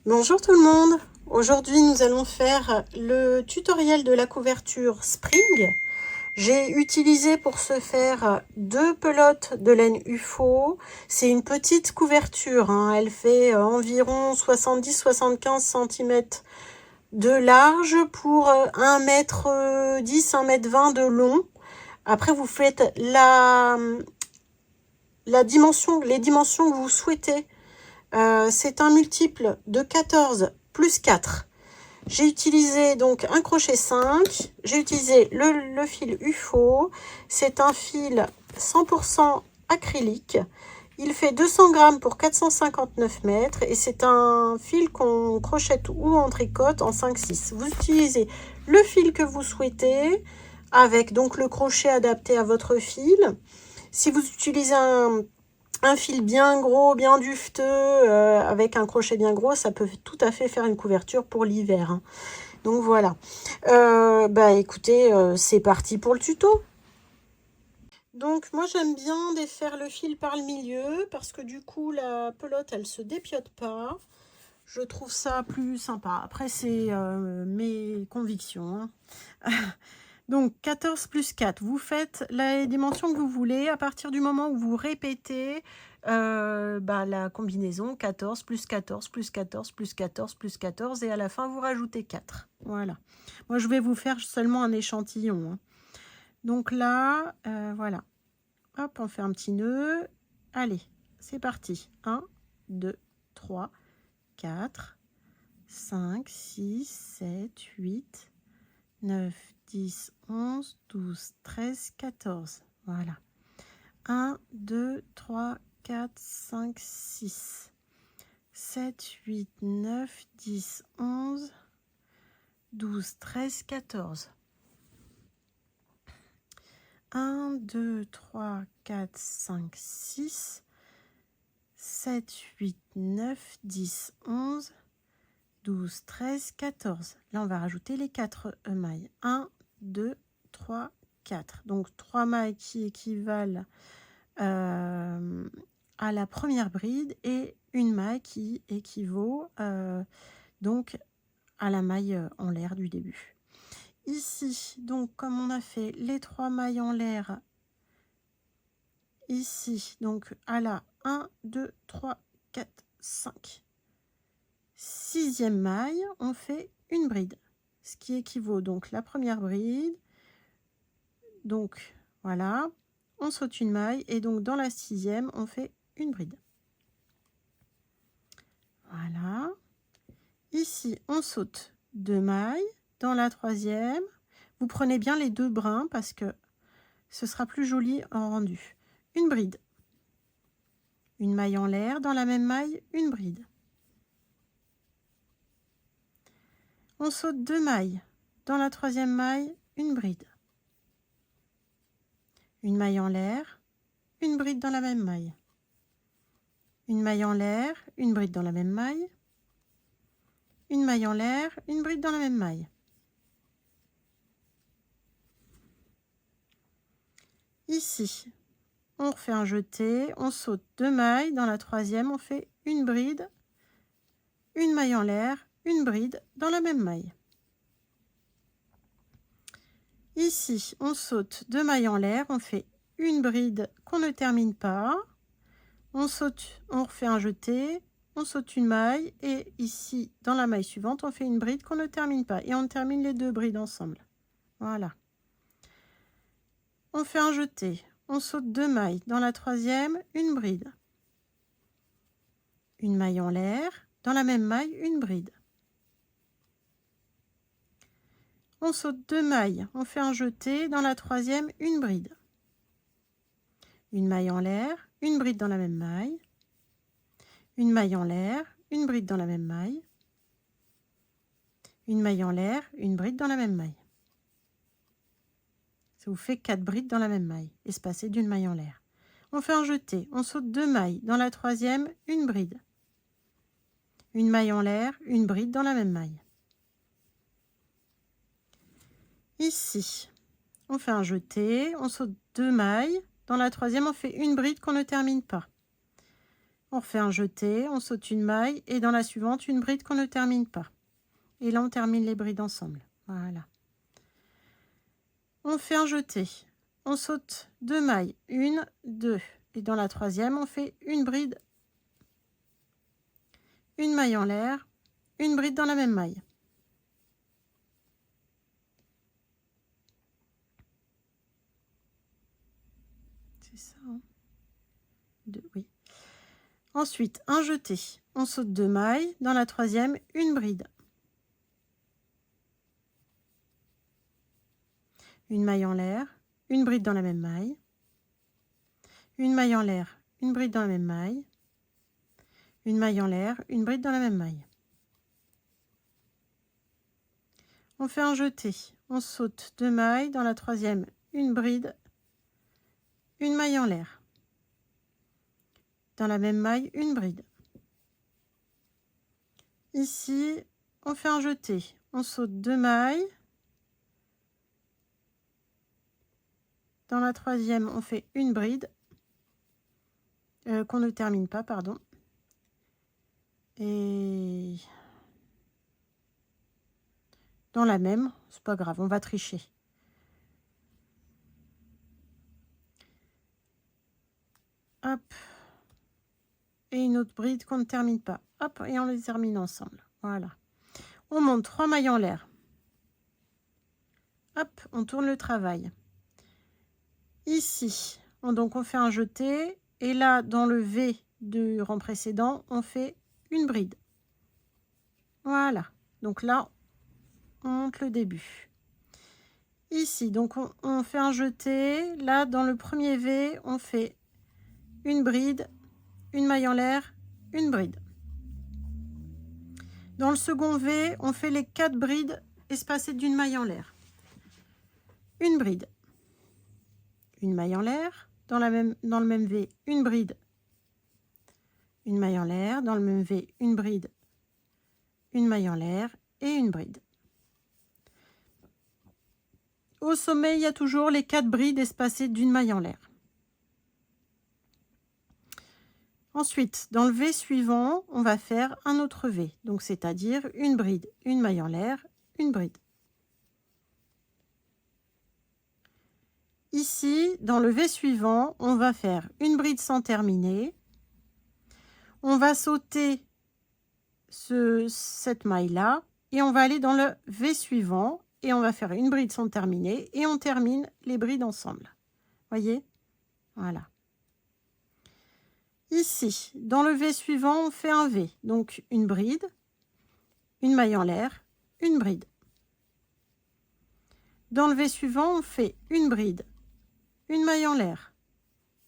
Bonjour tout le monde. Aujourd'hui nous allons faire le tutoriel de la couverture Spring. J'ai utilisé pour ce faire 2 pelotes de laine UFO. C'est une petite couverture, hein. Elle fait environ 70-75 cm de large pour 1,10 m, 1,20 m de long. Après vous faites les dimensions que vous souhaitez. C'est un multiple de 14 plus 4. J'ai utilisé donc un crochet 5. J'ai utilisé le fil UFO. C'est un fil 100% acrylique. Il fait 200 grammes pour 459 mètres. Et c'est un fil qu'on crochette ou on tricote en 5-6. Vous utilisez le fil que vous souhaitez avec donc le crochet adapté à votre fil. Si vous utilisez un fil bien gros, bien dufteux, avec un crochet bien gros, ça peut tout à fait faire une couverture pour l'hiver, hein. Donc voilà. Écoutez, c'est parti pour le tuto. Donc moi j'aime bien défaire le fil par le milieu parce que du coup la pelote elle se dépiote pas. Je trouve ça plus sympa. Après c'est mes convictions, hein. Donc 14 plus 4, vous faites la dimension que vous voulez à partir du moment où vous répétez la combinaison 14 plus 14 plus 14 plus 14 plus 14 et à la fin vous rajoutez 4. Voilà. Moi je vais vous faire seulement un échantillon, hein. Donc là, voilà. Hop, on fait un petit nœud. Allez, c'est parti. 1, 2, 3, 4, 5, 6, 7, 8, 9, 10, 11, 12, 13, 14. Voilà. 1, 2, 3, 4, 5, 6, 7, 8, 9, 10, 11, 12, 13, 14. 1, 2, 3, 4, 5, 6, 7, 8, 9, 10, 11, 12, 13, 14. Là, on va rajouter les 4 mailles. 1, 2, 3, 4. Donc, 3 mailles qui équivalent à la première bride et une maille qui équivaut donc à la maille en l'air du début. Ici, donc, comme on a fait les 3 mailles en l'air, ici, donc à la 1, 2, 3, 4, 5. 6e maille, on fait une bride, ce qui équivaut donc la première bride. Donc voilà, on saute une maille et donc dans la 6e, on fait une bride. Voilà. Ici, on saute 2 mailles. Dans la 3e, vous prenez bien les 2 brins parce que ce sera plus joli en rendu. Une bride. Une maille en l'air. Dans la même maille, une bride. On saute 2 mailles. Dans la 3e maille, une bride. Une maille en l'air, une bride dans la même maille. Une maille en l'air, une bride dans la même maille. Une maille en l'air, une bride dans la même maille. Ici, on refait un jeté, on saute 2 mailles. Dans la 3e, on fait une bride, une maille en l'air, une bride dans la même maille. Ici, on saute 2 mailles en l'air, on fait une bride qu'on ne termine pas. On saute, on refait un jeté, on saute une maille et ici, dans la maille suivante, on fait une bride qu'on ne termine pas. Et on termine les 2 brides ensemble. Voilà. On fait un jeté, on saute 2 mailles. Dans la 3e, une bride. Une maille en l'air, dans la même maille, une bride. On saute 2 mailles, on fait un jeté, dans la 3e, une bride. Une maille en l'air, une bride dans la même maille. Une maille en l'air, une bride dans la même maille. Une maille en l'air, une bride dans la même maille. Ça vous fait 4 brides dans la même maille, espacées d'une maille en l'air. On fait un jeté, on saute 2 mailles. Dans la 3e, une bride. Une maille en l'air, une bride dans la même maille. Ici, on fait un jeté, on saute 2 mailles. Dans la 3e, on fait une bride qu'on ne termine pas. On refait un jeté, on saute une maille et dans la suivante, une bride qu'on ne termine pas. Et là, on termine les brides ensemble. Voilà. On fait un jeté, on saute 2 mailles, 1, 2. Et dans la troisième, on fait une bride, une maille en l'air, une bride dans la même maille. C'est ça, hein? 2, oui. Ensuite, un jeté, on saute 2 mailles, dans la troisième, une bride. Une maille en l'air, une bride dans la même maille. Une maille en l'air, une bride dans la même maille. Une maille en l'air, une bride dans la même maille. On fait un jeté, on saute 2 mailles, dans la troisième, une bride, une maille en l'air. Dans la même maille, une bride. Ici, on fait un jeté, on saute 2 mailles. Dans la troisième, on fait une bride qu'on ne termine pas, pardon. Et dans la même, c'est pas grave, on va tricher. Hop. Et une autre bride qu'on ne termine pas. Hop, et on les termine ensemble. Voilà. On monte 3 mailles en l'air. Hop, on tourne le travail. Ici, donc on fait un jeté. Et là, dans le V du rang précédent, on fait une bride. Voilà. Donc là, on monte le début. Ici, donc on fait un jeté. Là, dans le premier V, on fait une bride, une maille en l'air, une bride. Dans le second V, on fait les 4 brides espacées d'une maille en l'air. Une bride, une maille en l'air, dans le même V, une bride, une maille en l'air, dans le même V, une bride, une maille en l'air et une bride. Au sommet, il y a toujours les 4 brides espacées d'une maille en l'air. Ensuite, dans le V suivant, on va faire un autre V, donc c'est-à-dire une bride, une maille en l'air, une bride. Ici, dans le V suivant, on va faire une bride sans terminer. On va sauter cette maille-là et on va aller dans le V suivant et on va faire une bride sans terminer et on termine les brides ensemble. Voyez? Voilà. Ici, dans le V suivant, on fait un V. Donc, une bride, une maille en l'air, une bride. Dans le V suivant, on fait une bride, une maille en l'air,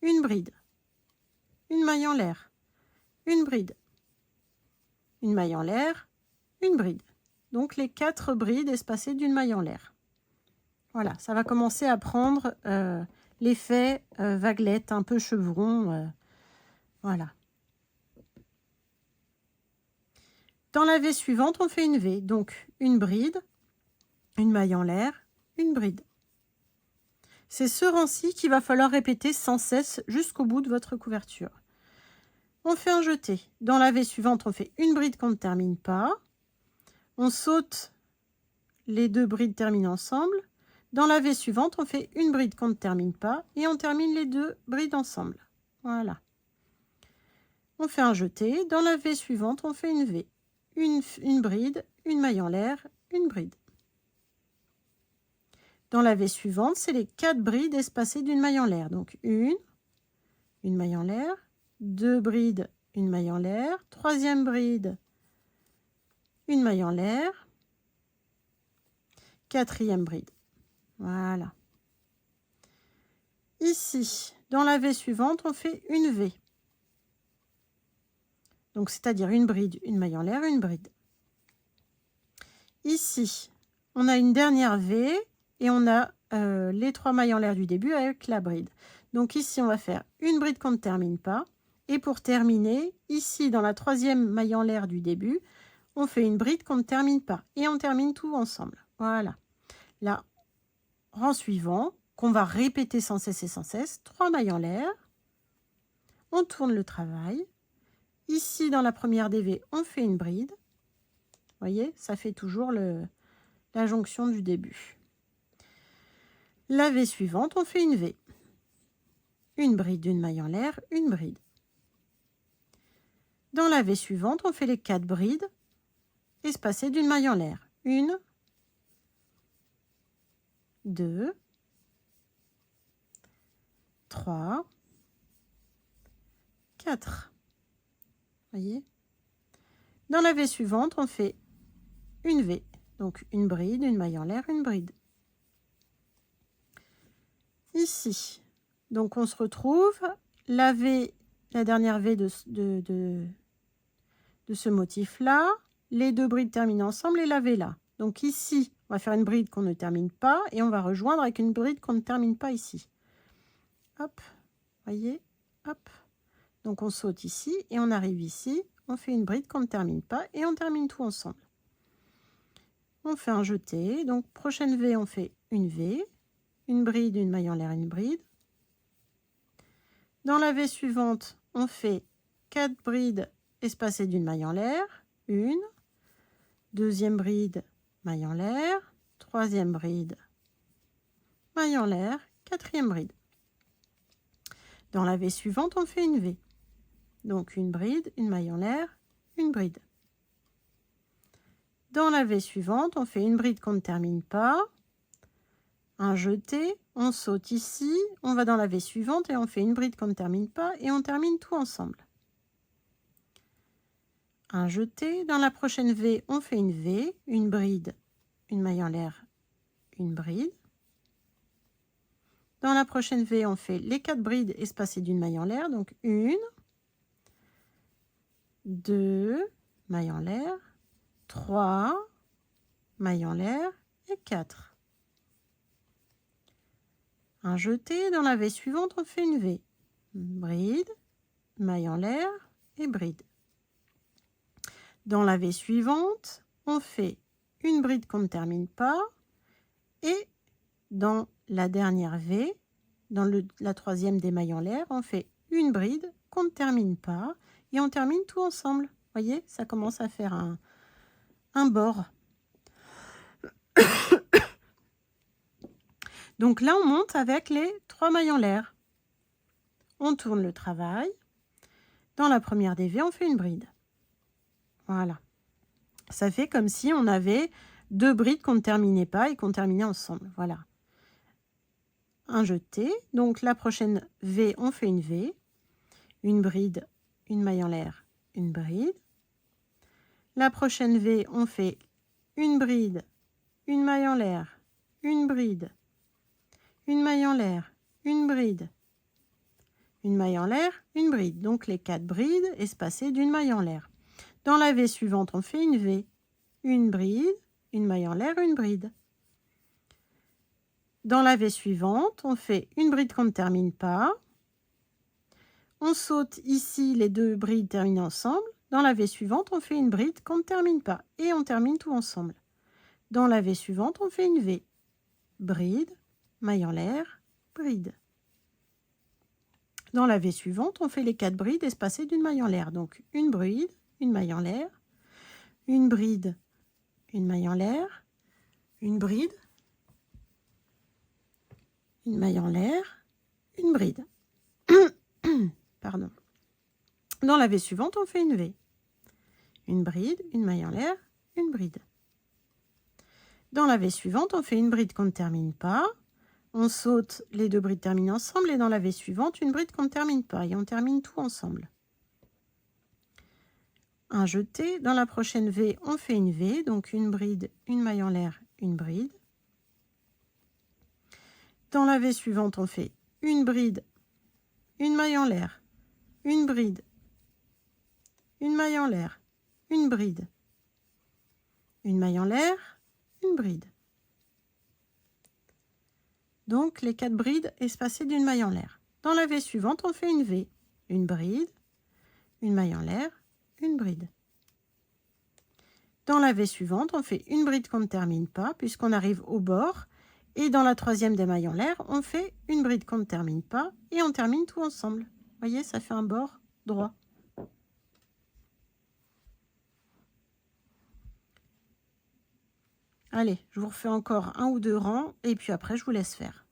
une bride, une maille en l'air, une bride, une maille en l'air, une bride. Donc, les 4 brides espacées d'une maille en l'air. Voilà, ça va commencer à prendre l'effet vaguelette, un peu chevron. Voilà. Dans la V suivante, on fait une V. Donc, une bride, une maille en l'air, une bride. C'est ce rang-ci qu'il va falloir répéter sans cesse jusqu'au bout de votre couverture. On fait un jeté. Dans la V suivante, on fait une bride qu'on ne termine pas. On saute les 2 brides terminées ensemble. Dans la V suivante, on fait une bride qu'on ne termine pas et on termine les 2 brides ensemble. Voilà. On fait un jeté. Dans la V suivante, on fait une V. Une bride, une maille en l'air, une bride. Dans la V suivante, c'est les 4 brides espacées d'une maille en l'air. Donc une maille en l'air, 2 brides, une maille en l'air, 3e bride, une maille en l'air, 4e bride. Voilà. Ici, dans la V suivante, on fait une V. Donc, c'est-à-dire une bride, une maille en l'air, une bride. Ici, on a une dernière V et on a les 3 mailles en l'air du début avec la bride. Donc ici, on va faire une bride qu'on ne termine pas. Et pour terminer, ici, dans la 3e maille en l'air du début, on fait une bride qu'on ne termine pas. Et on termine tout ensemble. Voilà. Là, rang suivant, qu'on va répéter sans cesse et sans cesse. 3 mailles en l'air. On tourne le travail. Ici, dans la première DV, on fait une bride. Vous voyez, ça fait toujours la jonction du début. La V suivante, on fait une V. Une bride, une maille en l'air, une bride. Dans la V suivante, on fait les 4 brides espacées d'une maille en l'air. 1, 2, 3, 4. Voyez. Dans la V suivante, on fait une V. Donc une bride, une maille en l'air, une bride. Ici, donc on se retrouve, la V, la dernière V de ce motif-là, les 2 brides terminent ensemble et la V là. Donc ici, on va faire une bride qu'on ne termine pas et on va rejoindre avec une bride qu'on ne termine pas ici. Hop, voyez, hop. Donc on saute ici et on arrive ici, on fait une bride qu'on ne termine pas et on termine tout ensemble. On fait un jeté, donc prochaine V, on fait une V, une bride, une maille en l'air, une bride. Dans la V suivante, on fait 4 brides espacées d'une maille en l'air, une, deuxième bride, maille en l'air, troisième bride, maille en l'air, quatrième bride. Dans la V suivante, on fait une V. Donc une bride, une maille en l'air, une bride. Dans la V suivante, on fait une bride qu'on ne termine pas, un jeté, on saute ici, on va dans la V suivante et on fait une bride qu'on ne termine pas et on termine tout ensemble. Un jeté, dans la prochaine V, on fait une V, une bride, une maille en l'air, une bride. Dans la prochaine V, on fait les 4 brides espacées d'une maille en l'air, donc 1, 2, maille en l'air, 3, maille en l'air et 4. Un jeté, dans la V suivante, on fait une V, bride, maille en l'air et bride. Dans la V suivante, on fait une bride qu'on ne termine pas et dans la dernière V, dans la troisième des mailles en l'air, on fait une bride qu'on ne termine pas et on termine tout ensemble. Vous voyez, ça commence à faire un bord. Donc là, on monte avec les 3 mailles en l'air. On tourne le travail. Dans la première des V, on fait une bride. Voilà. Ça fait comme si on avait 2 brides qu'on ne terminait pas et qu'on terminait ensemble. Voilà. Un jeté. Donc la prochaine V, on fait une V. Une bride, une maille en l'air, une bride. La prochaine V, on fait une bride, une maille en l'air, une bride, une maille en l'air, une bride, une maille en l'air, une bride. Donc les 4 brides espacées d'une maille en l'air. Dans la V suivante, on fait une V, une bride, une maille en l'air, une bride. Dans la V suivante, on fait une bride qu'on ne termine pas. On saute ici les 2 brides terminées ensemble. Dans la V suivante, on fait une bride qu'on ne termine pas et on termine tout ensemble. Dans la V suivante, on fait une V, bride, maille en l'air, bride. Dans la V suivante, on fait les 4 brides espacées d'une maille en l'air. Donc une bride, une maille en l'air, une bride, une maille en l'air, une bride, une maille en l'air, une bride. Pardon. Dans la V suivante, on fait une V. Une bride, une maille en l'air, une bride. Dans la V suivante, on fait une bride qu'on ne termine pas. On saute les 2 brides terminées ensemble et dans la V suivante, une bride qu'on ne termine pas et on termine tout ensemble. Un jeté. Dans la prochaine V, on fait une V, donc une bride, une maille en l'air, une bride. Dans la V suivante, on fait une bride, une maille en l'air, une bride, une maille en l'air, une bride, une maille en l'air, une bride. Donc les 4 brides espacées d'une maille en l'air. Dans la V suivante, on fait une V, une bride, une maille en l'air, une bride. Dans la V suivante, on fait une bride qu'on ne termine pas puisqu'on arrive au bord. Et dans la troisième des mailles en l'air, on fait une bride qu'on ne termine pas et on termine tout ensemble. Vous voyez, ça fait un bord droit. Allez, je vous refais encore 1 ou 2 rangs et puis après je vous laisse faire.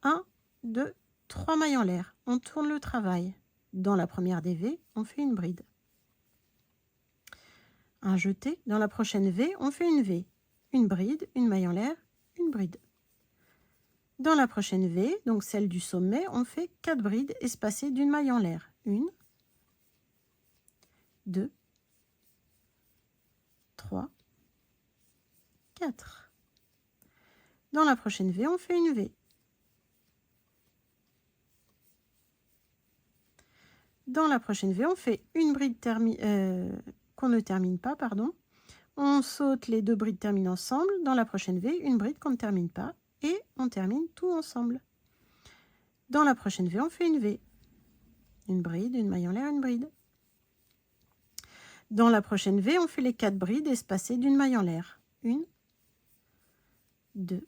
1, 2, 3 mailles en l'air. On tourne le travail. Dans la première des V, on fait une bride. Un jeté. Dans la prochaine V, on fait une V. Une bride, une maille en l'air, une bride. Dans la prochaine V, donc celle du sommet, on fait 4 brides espacées d'une maille en l'air. 1, 2, 3, 4. Dans la prochaine V, on fait une V. Dans la prochaine V, on fait une bride qu'on ne termine pas, pardon. On saute les 2 brides terminent ensemble. Dans la prochaine V, une bride qu'on ne termine pas. Et on termine tout ensemble. Dans la prochaine V, on fait une V. Une bride, une maille en l'air, une bride. Dans la prochaine V, on fait les 4 brides espacées d'une maille en l'air. 1, 2,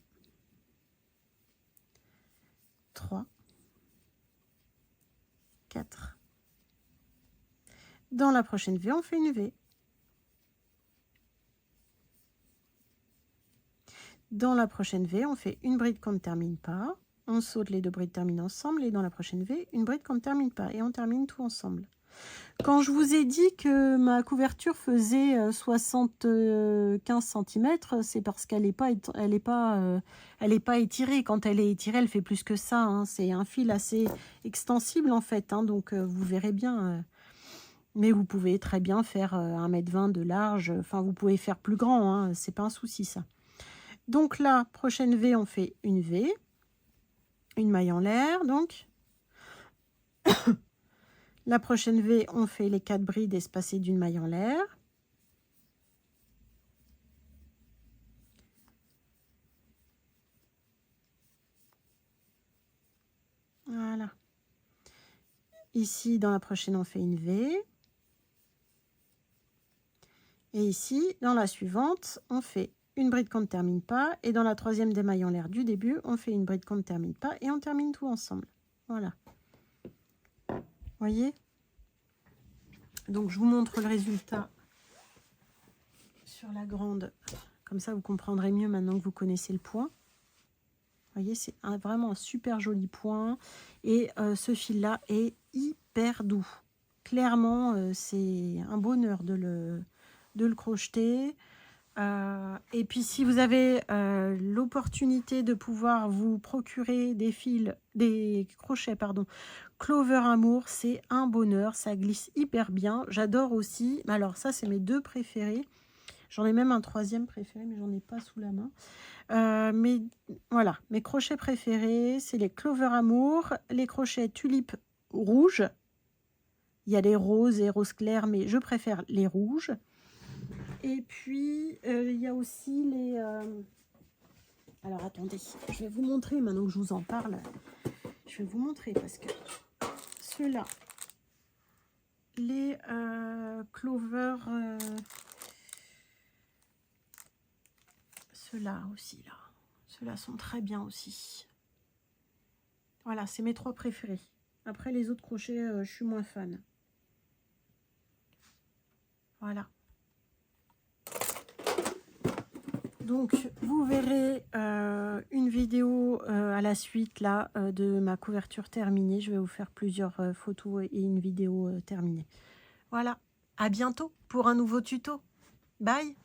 3, 4. Dans la prochaine V, on fait une V. Dans la prochaine V, on fait une bride qu'on ne termine pas. On saute les 2 brides terminent ensemble. Et dans la prochaine V, une bride qu'on ne termine pas. Et on termine tout ensemble. Quand je vous ai dit que ma couverture faisait 75 cm, c'est parce qu'elle n'est pas étirée. Quand elle est étirée, elle fait plus que ça. Hein. C'est un fil assez extensible en fait. Hein. Donc vous verrez bien. Mais vous pouvez très bien faire 1,20 m de large. Enfin, vous pouvez faire plus grand. Hein. C'est pas un souci ça. Donc là, prochaine V, on fait une V. Une maille en l'air, donc. La prochaine V, on fait les 4 brides espacées d'une maille en l'air. Voilà. Ici, dans la prochaine, on fait une V. Et ici, dans la suivante, on fait une bride qu'on ne termine pas. Et dans la troisième des mailles en l'air du début, on fait une bride qu'on ne termine pas. Et on termine tout ensemble. Voilà. Voyez? Donc, je vous montre le résultat sur la grande. Comme ça, vous comprendrez mieux maintenant que vous connaissez le point. Vous voyez, c'est vraiment un super joli point. Et ce fil-là est hyper doux. Clairement, c'est un bonheur de le crocheter. Et puis, si vous avez l'opportunité de pouvoir vous procurer des crochets, Clover Amour, c'est un bonheur. Ça glisse hyper bien. J'adore aussi. Alors, ça, c'est mes 2 préférés. J'en ai même un 3e préféré, mais j'en ai pas sous la main. Mais voilà, mes crochets préférés, c'est les Clover Amour, les crochets Tulipe rouge. Il y a les roses et roses clairs, mais je préfère les rouges. Et puis, il y a aussi les... Alors, attendez, je vais vous montrer, maintenant que je vous en parle. Je vais vous montrer, parce que ceux-là, les Clover... ceux-là aussi, là. Ceux-là sont très bien aussi. Voilà, c'est mes 3 préférés. Après, les autres crochets, je suis moins fan. Voilà. Donc, vous verrez une vidéo à la suite là de ma couverture terminée. Je vais vous faire plusieurs photos et une vidéo terminée. Voilà. À bientôt pour un nouveau tuto. Bye!